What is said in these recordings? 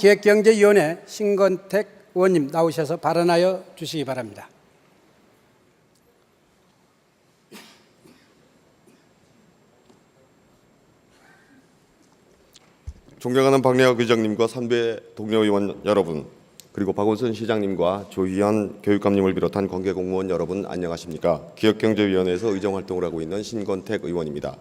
기획경제위원회 신건택 의원님 나오셔서 발언하여 주시기 바랍니다. 존경하는 박래학 의장님과 선배 동료 의원 여러분, 그리고 박원순 시장님과 조희연 교육감님을 비롯한 관계 공무원 여러분 안녕하십니까? 기획경제위원회에서 의정활동을 하고 있는 신건택 의원입니다.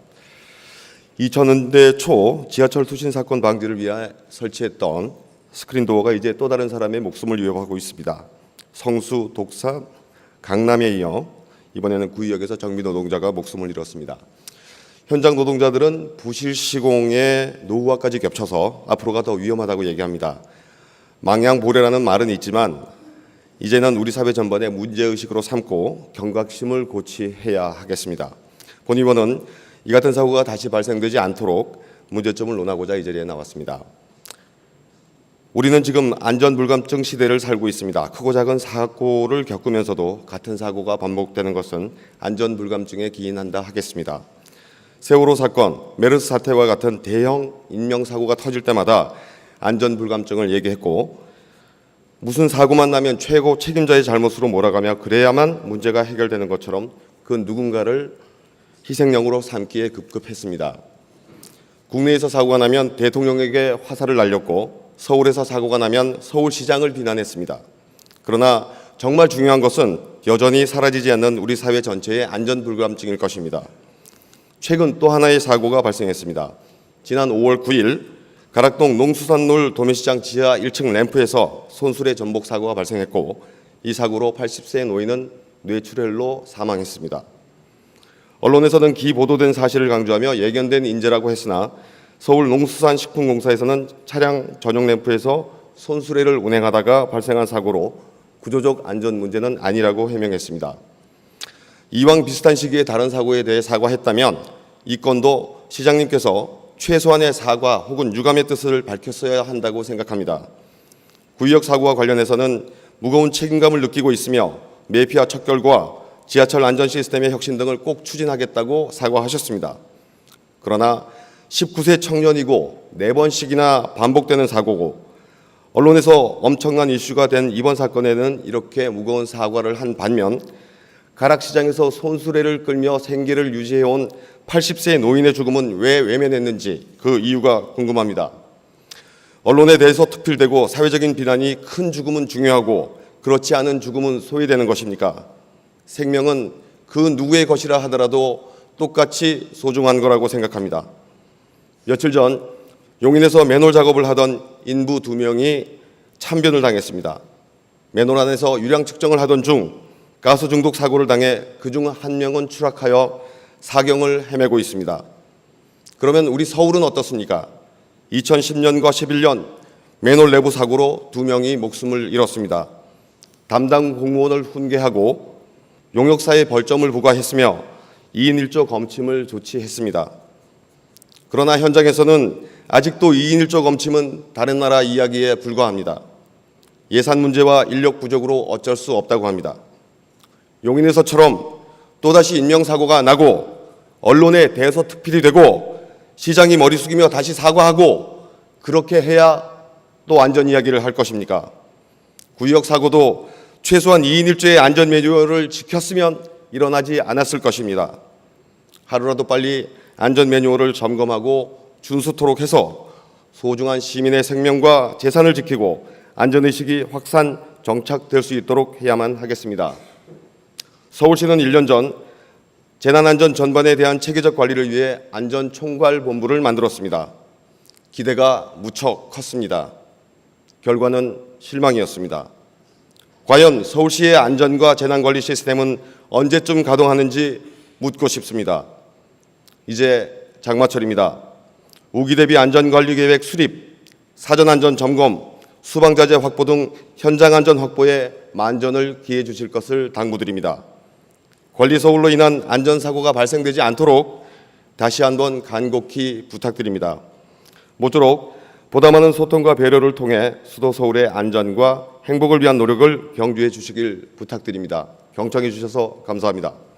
2000년대 초 지하철 투신 사건 방지를 위해 설치했던 스크린도어가 이제 또 다른 사람의 목숨을 위협하고 있습니다. 성수, 독산, 강남에 이어 이번에는 구의역에서 정비 노동자가 목숨을 잃었습니다. 현장 노동자들은 부실 시공의 노후화까지 겹쳐서 앞으로가 더 위험하다고 얘기합니다. 망양보레라는 말은 있지만 이제는 우리 사회 전반의 문제의식으로 삼고 경각심을 고취해야 하겠습니다. 본 의원은 이 같은 사고가 다시 발생되지 않도록 문제점을 논하고자 이 자리에 나왔습니다. 우리는 지금 안전불감증 시대를 살고 있습니다. 크고 작은 사고를 겪으면서도 같은 사고가 반복되는 것은 안전불감증에 기인한다 하겠습니다. 세월호 사건, 메르스 사태와 같은 대형 인명사고가 터질 때마다 안전불감증을 얘기했고 무슨 사고만 나면 최고 책임자의 잘못으로 몰아가며 그래야만 문제가 해결되는 것처럼 그 누군가를 희생양으로 삼기에 급급했습니다. 국내에서 사고가 나면 대통령에게 화살을 날렸고 서울에서 사고가 나면 서울시장을 비난했습니다. 그러나 정말 중요한 것은 여전히 사라지지 않는 우리 사회 전체의 안전불감증일 것입니다. 최근 또 하나의 사고가 발생했습니다. 지난 5월 9일 가락동 농수산물 도매시장 지하 1층 램프에서 손수레 전복 사고가 발생했고 이 사고로 80세 노인은 뇌출혈로 사망했습니다. 언론에서는 기보도된 사실을 강조하며 예견된 인재라고 했으나 서울농수산식품공사에서는 차량 전용 램프에서 손수레를 운행하다가 발생한 사고로 구조적 안전 문제는 아니라고 해명했습니다. 이왕 비슷한 시기에 다른 사고에 대해 사과했다면 이 건도 시장님께서 최소한의 사과 혹은 유감의 뜻을 밝혔어야 한다고 생각합니다. 구의역 사고와 관련해서는 무거운 책임감을 느끼고 있으며 매피와 척결과 지하철 안전 시스템의 혁신 등을 꼭 추진하겠다고 사과하셨습니다. 그러나 19세 청년이고 4번씩이나 반복되는 사고고 언론에서 엄청난 이슈가 된 이번 사건에는 이렇게 무거운 사과를 한 반면 가락시장에서 손수레를 끌며 생계를 유지해온 80세 노인의 죽음은 왜 외면했는지 그 이유가 궁금합니다. 언론에 대해서 투필되고 사회적인 비난이 큰 죽음은 중요하고 그렇지 않은 죽음은 소외되는 것입니까? 생명은 그 누구의 것이라 하더라도 똑같이 소중한 거라고 생각합니다. 며칠 전 용인에서 맨홀 작업을 하던 인부 2명이 참변을 당했습니다. 맨홀 안에서 유량 측정을 하던 중 가스 중독 사고를 당해 그중 1명은 추락하여 사경을 헤매고 있습니다. 그러면 우리 서울은 어떻습니까? 2010년과 11년 맨홀 내부 사고로 2명이 목숨을 잃었습니다. 담당 공무원을 훈계하고 용역사에 벌점을 부과했으며 2인 1조 검침을 조치했습니다. 그러나 현장에서는 아직도 2인 1조 검침은 다른 나라 이야기에 불과합니다. 예산 문제와 인력 부족으로 어쩔 수 없다고 합니다. 용인에서처럼 또다시 인명사고가 나고 언론에 대서특필이 되고 시장이 머리 숙이며 다시 사과하고 그렇게 해야 또 안전 이야기를 할 것입니까? 구의역 사고도 최소한 2인 1조의 안전 매뉴얼을 지켰으면 일어나지 않았을 것입니다. 하루라도 빨리 안전 매뉴얼을 점검하고 준수토록 해서 소중한 시민의 생명과 재산을 지키고 안전의식이 확산 정착될 수 있도록 해야만 하겠습니다. 서울시는 1년 전 재난안전 전반에 대한 체계적 관리를 위해 안전총괄본부를 만들었습니다. 기대가 무척 컸습니다. 결과는 실망이었습니다. 과연 서울시의 안전과 재난관리 시스템은 언제쯤 가동하는지 묻고 싶습니다. 이제 장마철입니다. 우기 대비 안전관리계획 수립, 사전안전 점검, 수방자재 확보 등 현장안전 확보에 만전을 기해 주실 것을 당부드립니다. 관리소홀로 인한 안전사고가 발생되지 않도록 다시 한번 간곡히 부탁드립니다. 모쪼록 보다 많은 소통과 배려를 통해 수도 서울의 안전과 행복을 위한 노력을 경주해 주시길 부탁드립니다. 경청해 주셔서 감사합니다.